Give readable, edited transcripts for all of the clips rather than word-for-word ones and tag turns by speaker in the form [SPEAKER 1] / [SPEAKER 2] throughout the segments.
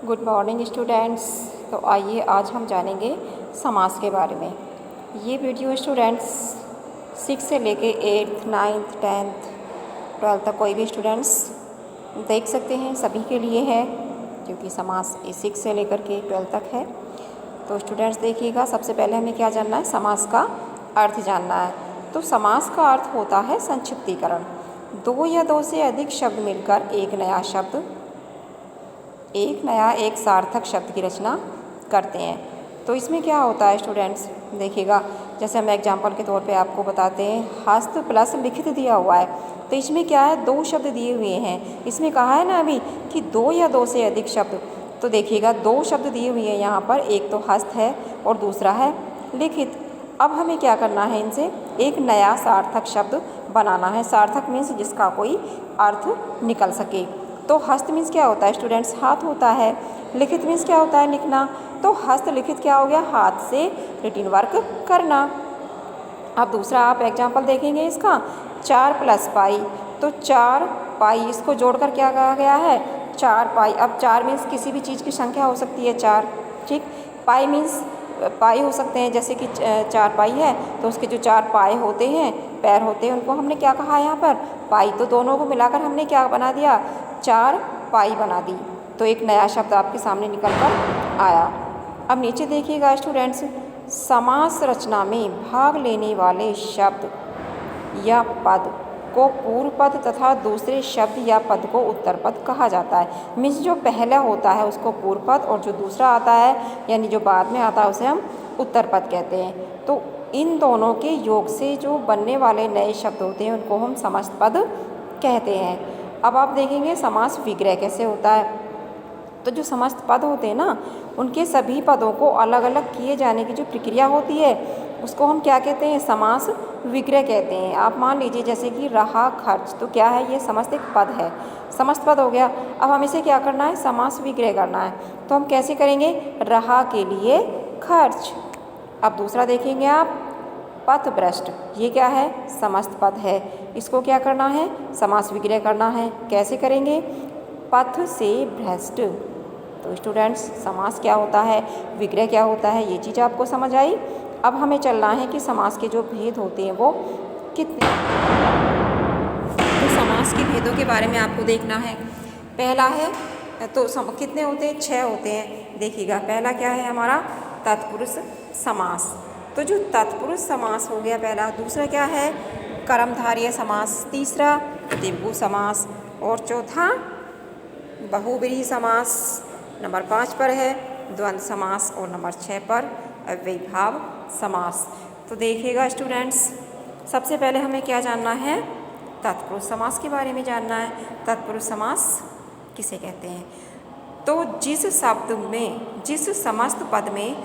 [SPEAKER 1] Good morning students. तो आइए आज हम जानेंगे समास के बारे में। ये वीडियो स्टूडेंट्स 6 से लेके 8th 9th 10th 12th तक कोई भी स्टूडेंट्स देख सकते हैं, सभी के लिए है क्योंकि समास 6 से लेकर के 12th तक है। तो स्टूडेंट्स देखिएगा, सबसे पहले हमें क्या जानना है, समास का अर्थ जानना है। तो समास का अर्थ होता है संक्षिप्तीकरण। दो या दो से अधिक शब्द मिलकर एक सार्थक शब्द की रचना करते हैं। तो इसमें क्या होता है स्टूडेंट्स, देखिएगा, जैसे हम एग्जाम्पल के तौर पे आपको बताते हैं, हस्त प्लस लिखित दिया हुआ है। तो इसमें क्या है, दो शब्द दिए हुए हैं। इसमें कहा है ना अभी कि दो या दो से अधिक शब्द। तो देखिएगा, दो शब्द दिए हुए हैं यहाँ पर, एक तो हस्त है और दूसरा है लिखित। अब हमें क्या करना है, इनसे एक नया सार्थक शब्द बनाना है। सार्थक मीन्स जिसका कोई अर्थ निकल सके। तो हस्त मीन्स क्या होता है स्टूडेंट्स, हाथ होता है। लिखित मीन्स क्या होता है, लिखना। तो हस्त लिखित क्या हो गया, हाथ से रिटिन वर्क करना। अब दूसरा आप एग्जाम्पल देखेंगे इसका, 4 + पाई। तो 4 पाई, इसको जोड़कर क्या कहा गया है, 4 पाई। अब 4 मीन्स किसी भी चीज़ की संख्या हो सकती है 4, ठीक। पाई मीन्स पाई हो सकते हैं, जैसे कि 4 पाई है तो उसके जो 4 पाए होते हैं, पैर होते हैं, उनको हमने क्या कहा यहाँ पर, पाई। तो दोनों को मिलाकर हमने क्या बना दिया, 4 पाई बना दी। तो एक नया शब्द आपके सामने निकल कर आया। अब नीचे देखिएगा स्टूडेंट्स, समास रचना में भाग लेने वाले शब्द या पद को पूर्व पद तथा दूसरे शब्द या पद को उत्तर पद कहा जाता है। मीन्स जो पहला होता है उसको पूर्व पद और जो दूसरा आता है यानी जो बाद में आता है उसे हम उत्तर पद कहते हैं। तो इन दोनों के योग से जो बनने वाले नए शब्द होते हैं उनको हम समस्त पद कहते हैं। अब आप देखेंगे समास विग्रह कैसे होता है। तो जो समस्त पद होते हैं ना, उनके सभी पदों को अलग अलग किए जाने की जो प्रक्रिया होती है उसको हम क्या कहते हैं, समास विग्रह कहते हैं। आप मान लीजिए जैसे कि रहा, खर्च, तो क्या है, ये समस्त एक पद है, समस्त पद हो गया। अब हम इसे क्या करना है, समास विग्रह करना है। तो हम कैसे करेंगे, रहा के लिए खर्च। अब दूसरा देखेंगे आप, पथभ्रष्ट, ये क्या है, समस्त पद है, इसको क्या करना है, समास विग्रह करना है। कैसे करेंगे, पथ से भ्रष्ट। तो स्टूडेंट्स समास क्या होता है, विग्रह क्या होता है, ये चीज़ आपको समझ आई। अब हमें चलना है कि समास के जो भेद होते हैं वो कितने। तो समास के भेदों के बारे में आपको देखना है। पहला है, तो कितने होते हैं, 6 होते हैं। देखिएगा, पहला क्या है हमारा, तत्पुरुष समास। तो जो तत्पुरुष समास हो गया पहला। दूसरा क्या है, कर्मधारय समास। तीसरा द्विगु समास। और चौथा बहुव्रीहि समास। नंबर 5 पर है द्वंद्व समास और नंबर 6 पर अव्ययीभाव समास। तो देखिएगा स्टूडेंट्स, सबसे पहले हमें क्या जानना है, तत्पुरुष समास के बारे में जानना है। तत्पुरुष समास किसे कहते हैं, तो जिस शब्द में, जिस समस्त पद में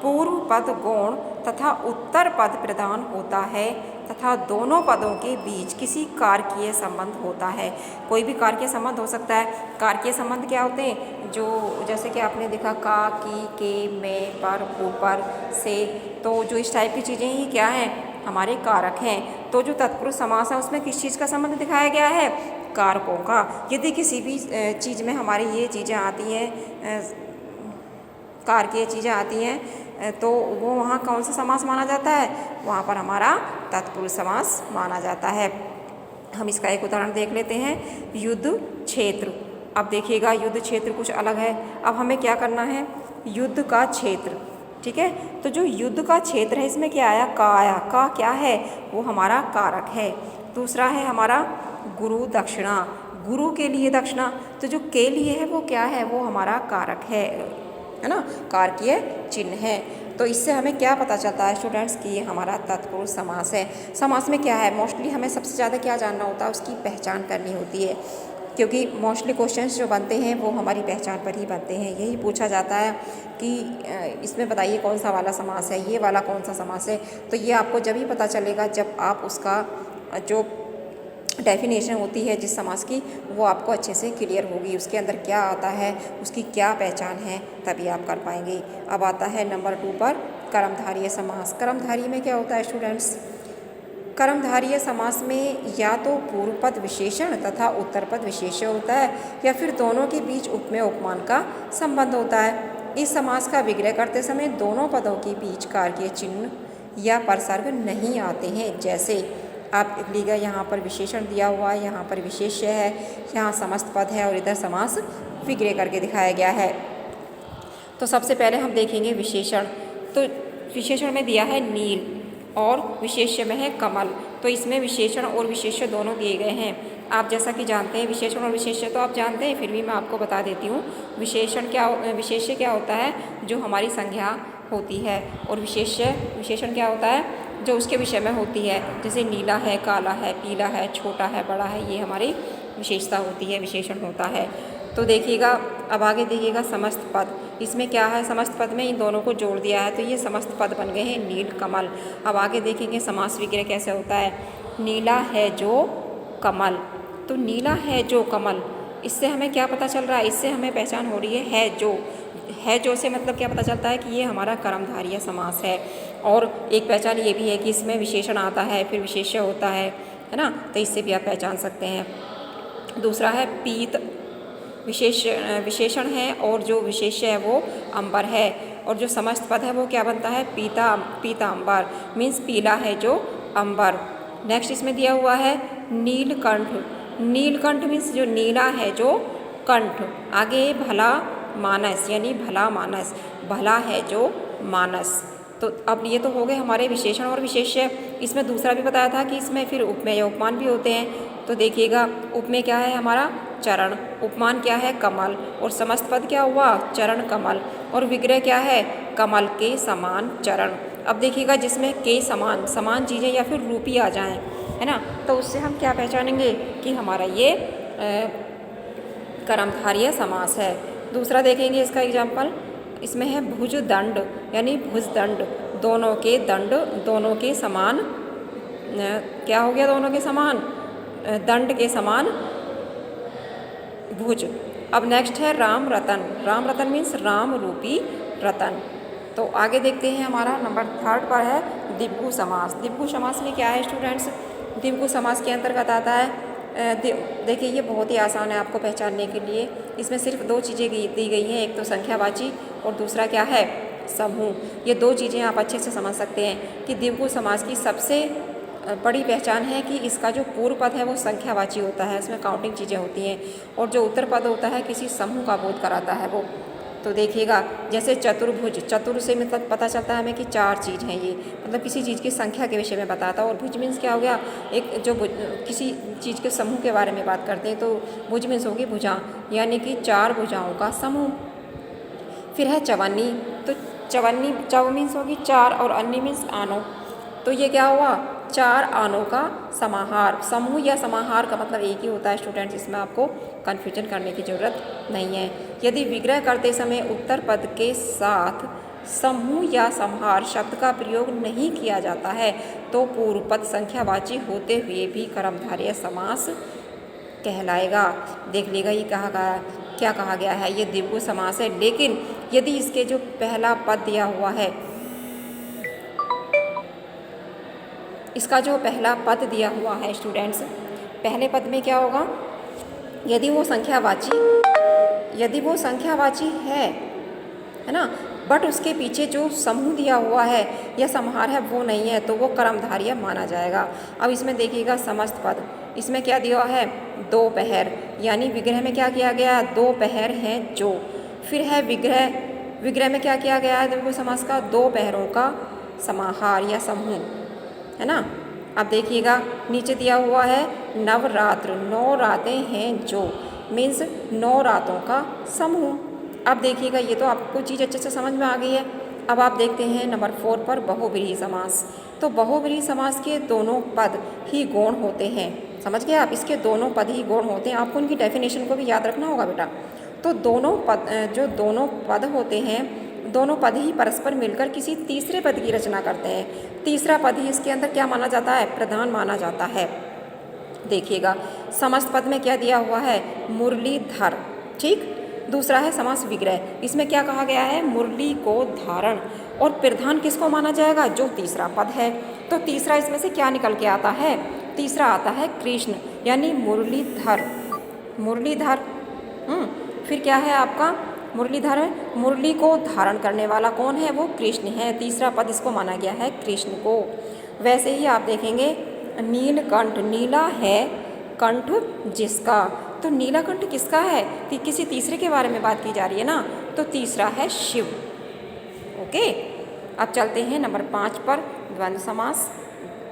[SPEAKER 1] पूर्व पद गौण तथा उत्तर पद प्रधान होता है तथा दोनों पदों के बीच किसी कारकीय संबंध होता है। कोई भी कारकीय संबंध हो सकता है। कारकीय संबंध क्या होते हैं, जो जैसे कि आपने देखा का, की, के, में, पर, ऊपर, से, तो जो इस टाइप की चीज़ें ही क्या हैं, हमारे कारक हैं। तो जो तत्पुरुष समास है उसमें किस चीज़ का संबंध दिखाया गया है, कारकों का। यदि किसी भी चीज़ में हमारी ये चीज़ें आती हैं, कारकीय चीज़ें आती हैं, तो वो वहाँ कौन सा समास माना जाता है, वहाँ पर हमारा तत्पुरुष समास माना जाता है। हम इसका एक उदाहरण देख लेते हैं, युद्ध क्षेत्र। अब देखिएगा, युद्ध क्षेत्र कुछ अलग है। अब हमें क्या करना है, युद्ध का क्षेत्र, ठीक है। तो जो युद्ध का क्षेत्र है इसमें क्या आया, का आया। का क्या है, वो हमारा कारक है। दूसरा है हमारा गुरु दक्षिणा, गुरु के लिए दक्षिणा। तो जो के लिए है वो क्या है, वो हमारा कारक है ना, कारकीय चिन्ह है। तो इससे हमें क्या पता चलता है स्टूडेंट्स कि ये हमारा तत्पुरुष समास है। समास में क्या है, मोस्टली हमें सबसे ज़्यादा क्या जानना होता है, उसकी पहचान करनी होती है, क्योंकि मोस्टली क्वेश्चंस जो बनते हैं वो हमारी पहचान पर ही बनते हैं। यही पूछा जाता है कि इसमें बताइए कौन सा वाला समास है, ये वाला कौन सा समास है। तो ये आपको जब ही पता चलेगा जब आप उसका जो डेफिनेशन होती है जिस समास की, वो आपको अच्छे से क्लियर होगी, उसके अंदर क्या आता है, उसकी क्या पहचान है, तभी आप कर पाएंगे। अब आता है नंबर 2 पर कर्मधारय समास। कर्मधारय में क्या होता है स्टूडेंट्स, कर्मधारय समास में या तो पूर्व पद विशेषण तथा उत्तर पद विशेष्य होता है या फिर दोनों के बीच उपमेय उपमान का संबंध होता है। इस समास का विग्रह करते समय दोनों पदों के बीच कारकीय चिन्ह या परसर्ग नहीं आते हैं। जैसे आप लिखिएगा, यहाँ पर विशेषण दिया हुआ है, यहाँ पर विशेष्य है, यहाँ समस्त पद है और इधर समास विग्रह करके दिखाया गया है। तो सबसे पहले हम देखेंगे विशेषण। तो विशेषण में दिया है नील और विशेष्य में है कमल। तो इसमें विशेषण और विशेष्य दोनों दिए गए हैं। आप जैसा कि जानते हैं विशेषण और विशेष्य तो आप जानते हैं, फिर भी मैं आपको बता देती हूँ। विशेष्य क्या होता है, जो हमारी संज्ञा होती है, और विशेषण क्या होता है, जो उसके विषय में होती है। जैसे नीला है, काला है, पीला है, छोटा है, बड़ा है, ये हमारी विशेषता होती है, विशेषण होता है। तो देखिएगा, अब आगे देखिएगा समस्त पद। इसमें क्या है, समस्त पद में इन दोनों को जोड़ दिया है, तो ये समस्त पद बन गए हैं नील कमल। अब आगे देखेंगे समास विग्रह कैसे होता है। नीला है जो कमल, तो नीला है जो कमल, इससे हमें क्या पता चल रहा है, इससे हमें पहचान हो रही है जो से मतलब क्या पता चलता है कि ये हमारा कर्मधारय समास है। और एक पहचान ये भी है कि इसमें विशेषण आता है, फिर विशेष्य होता है ना, तो इससे भी आप पहचान सकते हैं। दूसरा है पीत, विशेषण है और जो विशेष्य है वो अंबर है, और जो समस्त पद है वो क्या बनता है, पीतांबर, मीन्स पीला है जो अंबर। नेक्स्ट इसमें दिया हुआ है नीलकंठ, नीलकंठ मीन्स जो नीला है जो कंठ। आगे भला मानस, यानी भला मानस, भला है जो मानस। तो अब ये तो हो गए हमारे विशेषण और विशेष्य। इसमें दूसरा भी बताया था कि इसमें फिर उपमेय उपमान भी होते हैं। तो देखिएगा, उपमेय क्या है हमारा, चरण, उपमान क्या है, कमल, और समस्त पद क्या हुआ, चरण कमल, और विग्रह क्या है, कमल के समान चरण। अब देखिएगा, जिसमें के समान चीज़ें या फिर रूपी आ जाएं, है ना, तो उससे हम क्या पहचानेंगे कि हमारा ये कर्मधारय समास है। दूसरा देखेंगे इसका एग्जाम्पल, इसमें है भुज दंड, यानी भुजदंड, दोनों के दंड, दोनों के समान, क्या हो गया, दोनों के समान, दंड के समान भुज। अब नेक्स्ट है राम रतन, राम रतन मीन्स राम रूपी रतन। तो आगे देखते हैं, हमारा नंबर 3 पर है द्विगु समास। द्विगु समास में क्या है स्टूडेंट्स, द्विगु समास के अंतर्गत आता है, देखिए ये बहुत ही आसान है आपको पहचानने के लिए। इसमें सिर्फ 2 चीज़ें दी गई हैं, एक तो संख्यावाची और दूसरा क्या है, समूह। ये 2 चीज़ें आप अच्छे से समझ सकते हैं कि द्विगु समास की सबसे बड़ी पहचान है कि इसका जो पूर्व पद है वो संख्यावाची होता है, इसमें काउंटिंग चीज़ें होती हैं, और जो उत्तर पद होता है किसी समूह का बोध कराता है वो। तो देखिएगा, जैसे चतुर्भुज, चतुर से मतलब पता चलता है हमें कि 4 चीज़ हैं, ये मतलब किसी चीज़ की संख्या के विषय में बताता है। और भुज मीन्स क्या हो गया, एक जो किसी चीज़ के समूह के बारे में बात करते हैं, तो भुज मीन्स होगी भुजा, यानी कि 4 भुजाओं का समूह। फिर है चवन्नी, तो चव मीन्स होगी 4 और अन्नी मीन्स आनो, तो ये क्या हुआ, 4 आनों का समाहार। समूह या समाहार का मतलब एक ही होता है स्टूडेंट्स, इसमें आपको कन्फ्यूजन करने की ज़रूरत नहीं है। यदि विग्रह करते समय उत्तर पद के साथ समूह या समाहार शब्द का प्रयोग नहीं किया जाता है तो पूर्व पद संख्यावाची होते हुए भी कर्मधारय समास कहलाएगा। देख लीजिएगा, ये क्या कहा गया है, ये द्विगु समास है। लेकिन यदि इसके जो पहला पद दिया हुआ है, इसका जो पहला पद दिया हुआ है स्टूडेंट्स, पहले पद में क्या होगा, यदि वो संख्यावाची है ना, बट उसके पीछे जो समूह दिया हुआ है या समाहार है वो नहीं है, तो वो कर्मधारय माना जाएगा। अब इसमें देखिएगा समस्त पद, इसमें क्या दिया है, दोपहर, यानी विग्रह में क्या किया गया, दोपहर हैं जो। फिर है विग्रह में क्या किया गया है, द्विगु समास का, 2 पहरों का समाहार या समूह, है ना। अब देखिएगा, नीचे दिया हुआ है नवरात्र, 9 रातें हैं जो, मीन्स 9 रातों का समूह। अब देखिएगा, ये तो आपको चीज़ अच्छे से समझ में आ गई है। अब आप देखते हैं नंबर 4 पर बहुव्रीहि समास। तो बहुव्रीहि समास के दोनों पद ही गौण होते हैं, समझ गए आप, इसके दोनों पद ही गौण होते हैं। आपको उनकी डेफिनेशन को भी याद रखना होगा बेटा। तो दोनों पद होते हैं, दोनों पद ही परस्पर मिलकर किसी तीसरे पद की रचना करते हैं। तीसरा पद ही इसके अंदर क्या माना जाता है, प्रधान माना जाता है। देखिएगा, समस्त पद में क्या दिया हुआ है, मुरलीधर, ठीक, दूसरा है समास विग्रह, इसमें क्या कहा गया है, मुरली को धारण, और प्रधान किसको माना जाएगा, जो तीसरा पद है। तो तीसरा इसमें से क्या निकल के आता है, तीसरा आता है कृष्ण, यानी मुरलीधर, मुरलीधर। फिर क्या है आपका, मुरलीधर है, मुरली को धारण करने वाला कौन है, वो कृष्ण है, तीसरा पद इसको माना गया है कृष्ण को। वैसे ही आप देखेंगे नीलकंठ, नीला है कंठ जिसका, तो नीलाकंठ किसका है, किसी तीसरे के बारे में बात की जा रही है ना, तो तीसरा है शिव। ओके, अब चलते हैं नंबर 5 पर, द्वंद्व समास।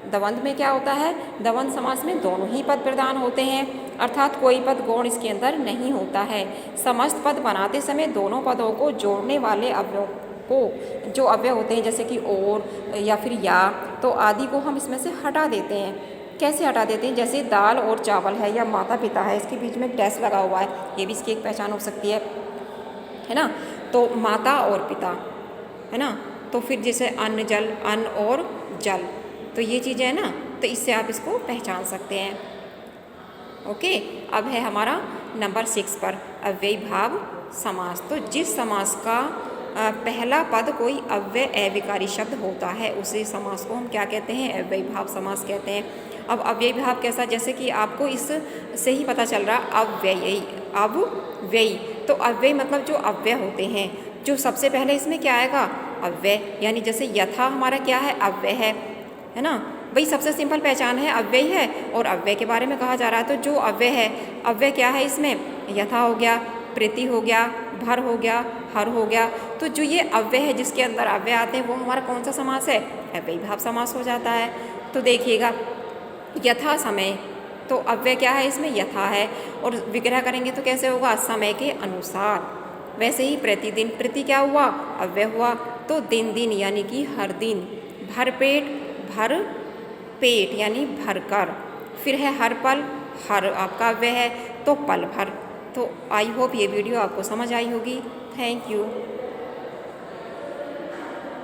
[SPEAKER 1] द्वंद्व में क्या होता है, द्वंद्व समास में दोनों ही पद प्रधान होते हैं, अर्थात कोई पद गौण इसके अंदर नहीं होता है। समस्त पद बनाते समय दोनों पदों को जोड़ने वाले अवयवों को, जो अवयव होते हैं जैसे कि और या फिर या, तो आदि को हम इसमें से हटा देते हैं। कैसे हटा देते हैं, जैसे दाल और चावल है या माता पिता है, इसके बीच में डैश लगा हुआ है, ये भी इसकी एक पहचान हो सकती है ना। तो माता और पिता है ना, तो फिर जैसे अन्न जल, अन्न और जल, तो ये चीज़ें है ना, तो इससे आप इसको पहचान सकते हैं। ओके, अब है हमारा नंबर 6 पर अव्ययीभाव समास। तो जिस समास का पहला पद कोई अव्यय अविकारी शब्द होता है, उसी समास को हम क्या कहते हैं, अव्ययीभाव समास कहते हैं। अब अव्ययीभाव कैसा, जैसे कि आपको इस से ही पता चल रहा, अव्ययी, अव्ययी, तो अव्यय मतलब जो अव्यय होते हैं, जो सबसे पहले इसमें क्या आएगा, अव्यय, यानी जैसे यथा हमारा क्या है, अव्यय है ना, वही सबसे सिंपल पहचान है, अव्यय है और अव्यय के बारे में कहा जा रहा है। तो जो अव्यय है, अव्यय क्या है इसमें, यथा हो गया, प्रीति हो गया, भर हो गया, हर हो गया, तो जो ये अव्यय है जिसके अंदर अव्यय आते हैं वो हमारा कौन सा समास है, अव्ययीभाव समास हो जाता है। तो देखिएगा यथा समय, तो अव्यय क्या है इसमें, यथा है, और विग्रह करेंगे तो कैसे होगा, समय के अनुसार। वैसे ही प्रतिदिन, प्रति क्या हुआ, अव्यय हुआ, तो दिन दिन यानी कि हर दिन। भर पेट, भर पेट यानी भर कर। फिर है हर पल, हर आपका अव्यय है, तो पल भर। तो आई होप ये वीडियो आपको समझ आई होगी। Thank you.